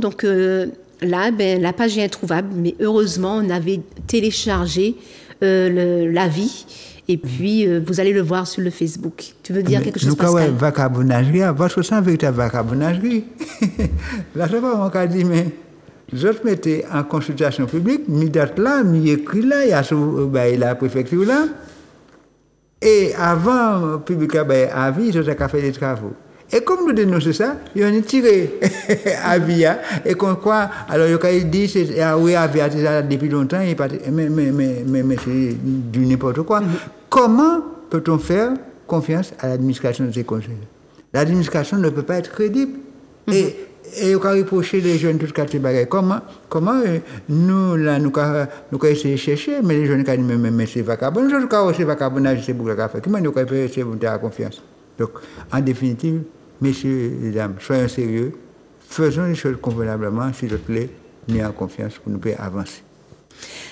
là, la page est introuvable, mais heureusement, on avait téléchargé l'avis. Et puis, vous allez le voir sur le Facebook. Tu veux dire quelque chose, Pascal? Nous, vacabonnagerie, parce que c'est un véritable vacabonnagerie. Là, je sais pas, on a dit, mais je te mettais en consultation publique, mi date là, mi écrit là, il y a la préfecture là. Et avant, le public a avis, je t'ai fait des travaux. Et comme nous dénonçons ça, ils ont tiré avis, et qu'on croit, alors il dit, oui, avis depuis longtemps, mais c'est du n'importe quoi. Comment peut-on faire confiance à l'administration de ces conseils? L'administration ne peut pas être crédible. Et on a reproché les jeunes tout ces bagages. Comment nous, là, nous avons essayé de chercher, mais les jeunes ont dit, mais c'est vacabon. Nous avons aussi vacabonnage, c'est pour la faire. Comment nous avons essayé de faire confiance? Donc, en définitive, messieurs et dames, soyons sérieux, faisons les choses convenablement, s'il vous plaît, mis en confiance pour nous avancer.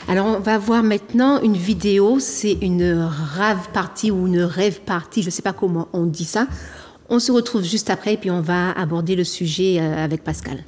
Alors, on va voir maintenant une vidéo, c'est une rave party ou une rêve party, je ne sais pas comment on dit ça. On se retrouve juste après et puis on va aborder le sujet avec Pascal.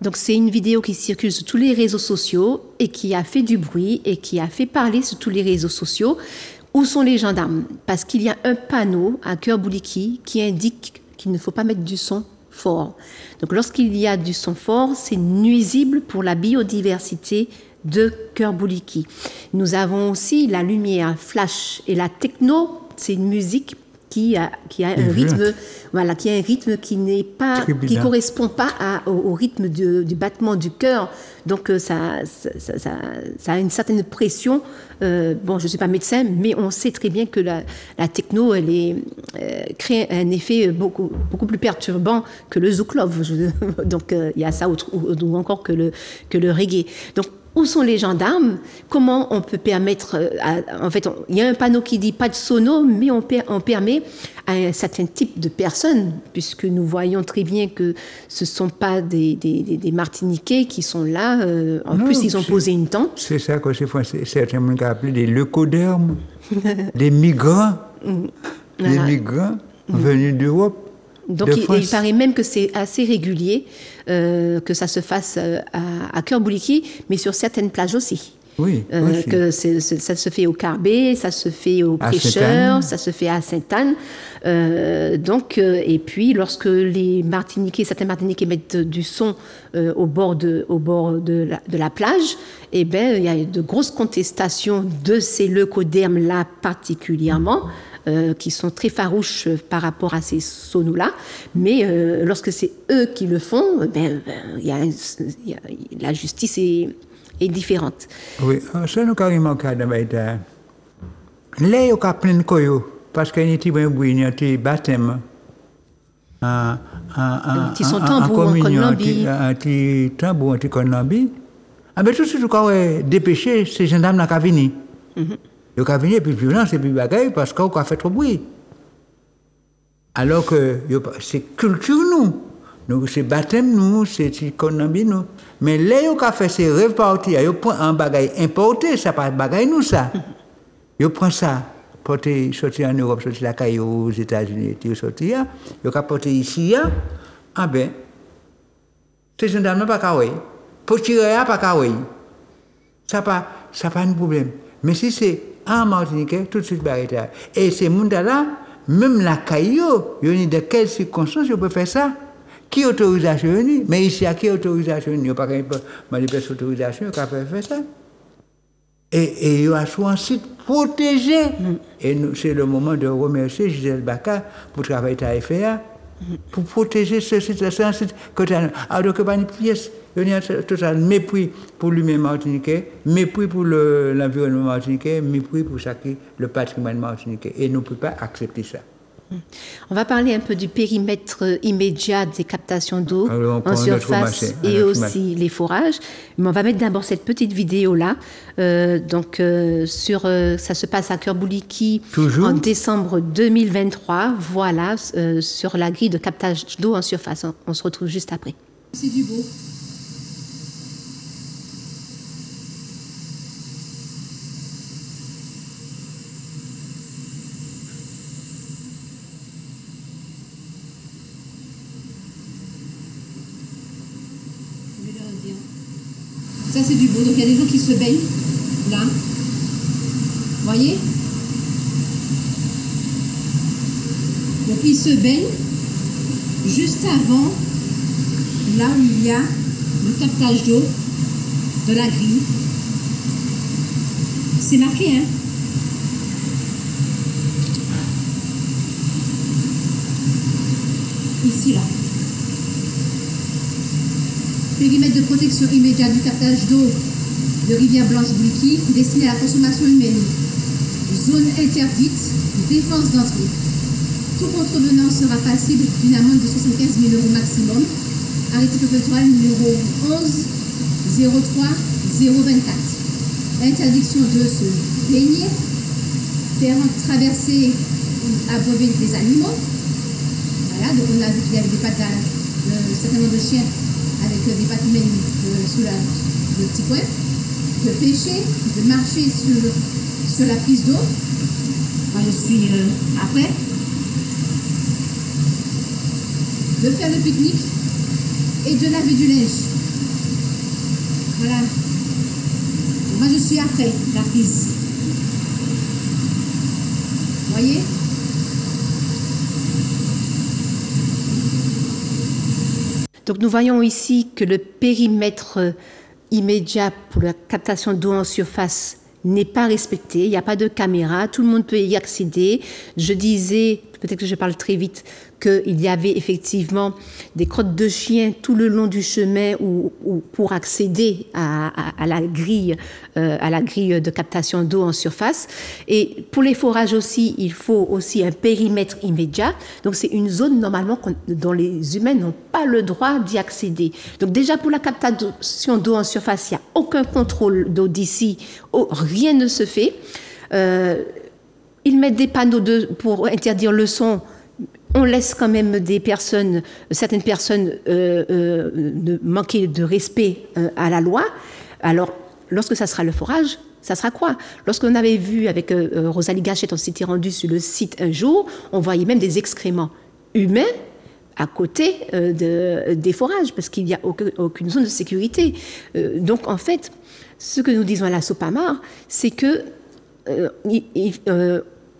Donc c'est une vidéo qui circule sur tous les réseaux sociaux et qui a fait du bruit et qui a fait parler sur tous les réseaux sociaux. Où sont les gendarmes? Parce qu'il y a un panneau à Cœur Bouliki qui indique qu'il ne faut pas mettre du son fort. Donc lorsqu'il y a du son fort, c'est nuisible pour la biodiversité de Cœur Bouliki. Nous avons aussi la lumière flash et la techno, c'est une musique qui a un rythme, voilà, qui a un rythme qui n'est pas, qui correspond pas au rythme du battement du cœur. Donc ça a une certaine pression. Bon, je suis pas médecin, mais on sait très bien que la techno, elle crée un effet beaucoup plus perturbant que le zouklov. Donc il y a ça ou encore que le reggae. Donc où sont les gendarmes? Comment on peut permettre... en fait, il y a un panneau qui dit pas de sono, mais on permet à un certain type de personnes, puisque nous voyons très bien que ce ne sont pas des Martiniquais qui sont là. En plus, ils ont posé une tente. C'est ça que certains ont appelé des leucodermes, des migrants, des migrants venus d'Europe. Donc il paraît même que c'est assez régulier que ça se fasse à Cœur Bouliki, mais sur certaines plages aussi. Oui. Que ça se fait au Carbet, ça se fait au Prêcheur, ça se fait à Sainte-Anne. Et puis lorsque les Martiniquais, certains Martiniquais mettent du son au bord de la plage, eh ben il y a de grosses contestations de ces leucodermes-là particulièrement. Qui sont très farouches par rapport à ces sonos-là, mais lorsque c'est eux qui le font, la justice est différente. Oui, ça nous carrément quand même là, il y a plein de coyo parce qu'il y a un petit baptême qui sont tambours en Konambi, un petit tambour en Konambi. Ah ben tout de suite on va dépêcher ces gendarmes là qui viennent. Le cabinet est plus violent, c'est plus bagaille parce qu'on a fait trop de bruit. Alors que c'est culture, nous. C'est baptême, nous, c'est Konambi, nous. Mais là, on a fait ces rêves partis, on prend un bagaille importé, ça pas bagaille, nous, ça. On prend ça, porter, sortir en Europe, sortir la caille aux États-Unis, sortir, on a porté ici, ah ben, ces gendarmes n'ont pas qu'à voir. Pour tirer, pas qu'à voir. Ça pas un problème. Mais si c'est en Martinique, tout de suite barré. Et ces gens-là, même la caillou, il y a de quelles circonstances on peut faire ça? Qui autorisation? Mais ici, à qui autorisation? Il n'y a pas de autorisation qui a fait ça. Et il y a soit un site protégé. Et c'est le moment de remercier Gisèle Baka pour travailler à FA, pour protéger ce site. C'est un site alors que pas une pièce. Il y a un total mépris pour lui-même martiniquais, mépris pour l'environnement martiniquais, mépris pour le patrimoine martiniquais. Et nous ne pouvons pas accepter ça. On va parler un peu du périmètre immédiat des captations d'eau en surface et aussi les forages. Mais on va mettre d'abord cette petite vidéo-là. Ça se passe à Cœur-Bouliki en décembre 2023. Voilà, sur la grille de captage d'eau en surface. On se retrouve juste après. C'est du beau. Ça, c'est du beau. Donc, il y a des gens qui se baignent, là. Vous voyez? Donc, ils se baignent juste avant, là où il y a le captage d'eau de la grille. C'est marqué, hein? Ici, là. Périmètre de protection immédiate du captage d'eau de rivière Blanche-Bouliki destiné à la consommation humaine. Zone interdite, défense d'entrée. Tout contrevenant sera passible d'une amende de 75 000 € maximum. Arrêté préfectoral numéro 11 03 024. Interdiction de se baigner, faire traverser ou abreuver des animaux. Voilà, donc on a vu qu'il y avait des patates, certainement de chiens avec des pâtes humaines sous le petit coin, de pêcher, de marcher sur la prise d'eau. Moi, je suis après. De faire le pique-nique et de laver du linge. Voilà. Moi, je suis après la prise. Vous voyez? Donc nous voyons ici que le périmètre immédiat pour la captation d'eau en surface n'est pas respecté, il n'y a pas de caméra, tout le monde peut y accéder. Je disais, peut-être que je parle très vite, qu'il y avait effectivement des crottes de chiens tout le long du chemin ou pour accéder à la grille de captation d'eau en surface. Et pour les forages aussi, il faut aussi un périmètre immédiat. Donc c'est une zone normalement dont les humains n'ont pas le droit d'y accéder. Donc déjà pour la captation d'eau en surface, il n'y a aucun contrôle d'eau d'ici, rien ne se fait. Ils mettent des panneaux pour interdire le son. On laisse quand même certaines personnes manquer de respect à la loi. Alors, lorsque ça sera le forage, ça sera quoi? Lorsqu'on avait vu avec Rosalie Gachette, on s'était rendu sur le site un jour, on voyait même des excréments humains à côté des forages, parce qu'il n'y a aucune zone de sécurité. Donc, en fait, ce que nous disons à la Sopamar, c'est que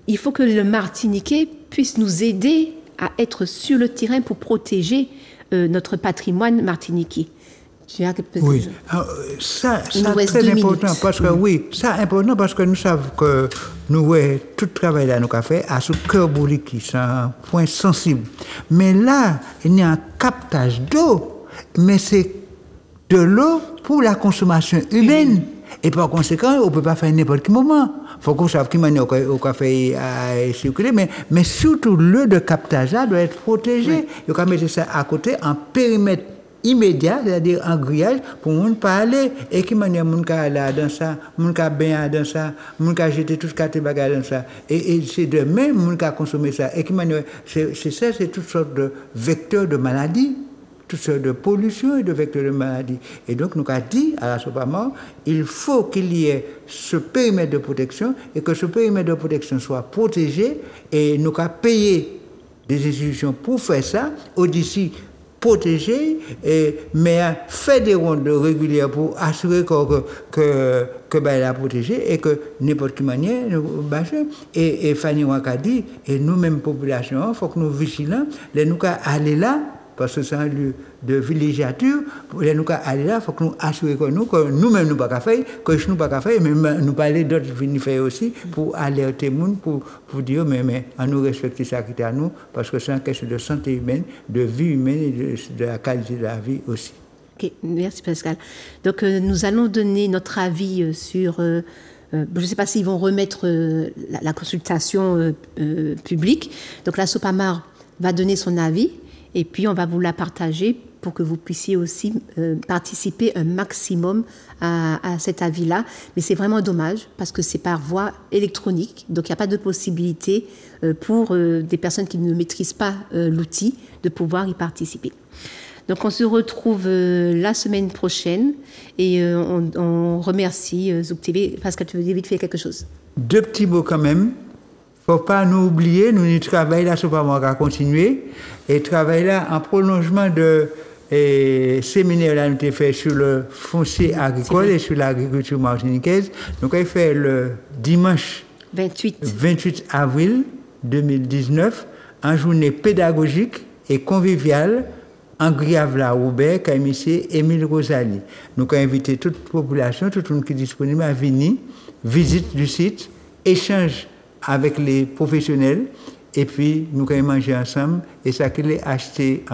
il faut que le Martiniquais puisse nous aider à être sur le terrain pour protéger notre patrimoine martiniquais. Oui, ça c'est très important parce que c'est important parce que nous savons que nous tout le travail là nous avons fait à ce Cœur-Bouliki, c'est un point sensible. Mais là, il y a un captage d'eau, mais c'est de l'eau pour la consommation humaine. Et par conséquent, on ne peut pas faire n'importe quel moment. Il faut qu'on sache qui manière on peut faire circuler, mais surtout le de captage là doit être protégé. Il faut mettre ça à côté en périmètre immédiat, c'est-à-dire en grillage, pour ne pas aller. Et qui manière mon cas aller dans ça, mon cas baigner dans ça, mon cas jeter tout ce qui bagages dans ça. Et c'est de même mon cas consommer ça. Et qui manière, c'est ça, c'est toutes sortes de vecteurs de maladies. Toutes sortes de pollution et de vecteurs de maladies. Et donc, nous avons dit à la Sopamar, il faut qu'il y ait ce périmètre de protection et que ce périmètre de protection soit protégé et nous avons payé des institutions pour faire ça. D'ici protéger, mais faire des rondes régulières pour assurer que la protéger et que n'importe quelle manière, et Fanny Wakadi, et nous-mêmes, population, il faut que nous vigilants, nous aller là, parce que c'est un lieu de villégiature, pour nous aller là, il faut que nous assurer que nous-mêmes, nous pas qu'à faire, que nous pas qu'à faire, mais nous parler d'autres venir faire aussi, pour alerter les gens, pour dire, mais à nous respecter ça qui est à nous, parce que c'est une question de santé humaine, de vie humaine et de la qualité de la vie aussi. Ok, merci Pascal. Donc nous allons donner notre avis sur, je ne sais pas s'ils vont remettre la consultation publique. Donc la Sopamar va donner son avis et puis on va vous la partager pour que vous puissiez aussi participer un maximum à cet avis-là. Mais c'est vraiment dommage parce que c'est par voie électronique, donc il n'y a pas de possibilité pour des personnes qui ne maîtrisent pas l'outil de pouvoir y participer. Donc on se retrouve la semaine prochaine et on remercie Zouk TV. Pascal, tu veux vite faire quelque chose? 2 petits mots quand même. Il ne faut pas nous oublier, nous travaillons là, Sopamar à continuer et travailler là en prolongement de séminaire là nous avons fait sur le foncier agricole et sur l'agriculture martiniquaise. Donc on fait le dimanche 28 avril 2019 en journée pédagogique et conviviale en Griave-la-Roubert, comme ici, Émile Rosalie. Nous avons invité toute la population, tout le monde qui est disponible à venir, visite du site, échange avec les professionnels, et puis nous avons mangé ensemble, et ça qu'il a acheté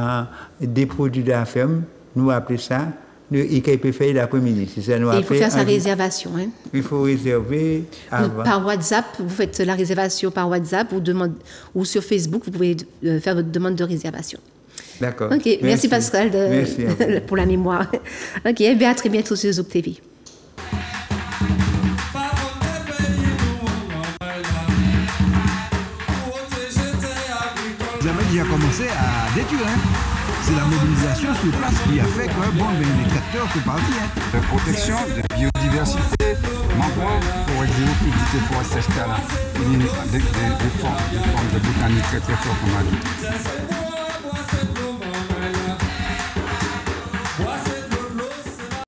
des produits de la ferme, nous appelons ça, il peut faire l'après-midi. Il faut faire sa réservation. Hein? Il faut réserver avant. Par WhatsApp, vous faites la réservation par WhatsApp ou sur Facebook, vous pouvez faire votre demande de réservation. D'accord. Ok, merci Pascal pour la mémoire. Ok, et bien à très bientôt sur Zouk TV. Vous avez déjà commencé à détruire. C'est la mobilisation sur place qui a fait que les capteurs sont partis. La protection de biodiversité, mangrove, forêt géophytique, forêt sèche, des formes de botanique très très fortes comme on a dit.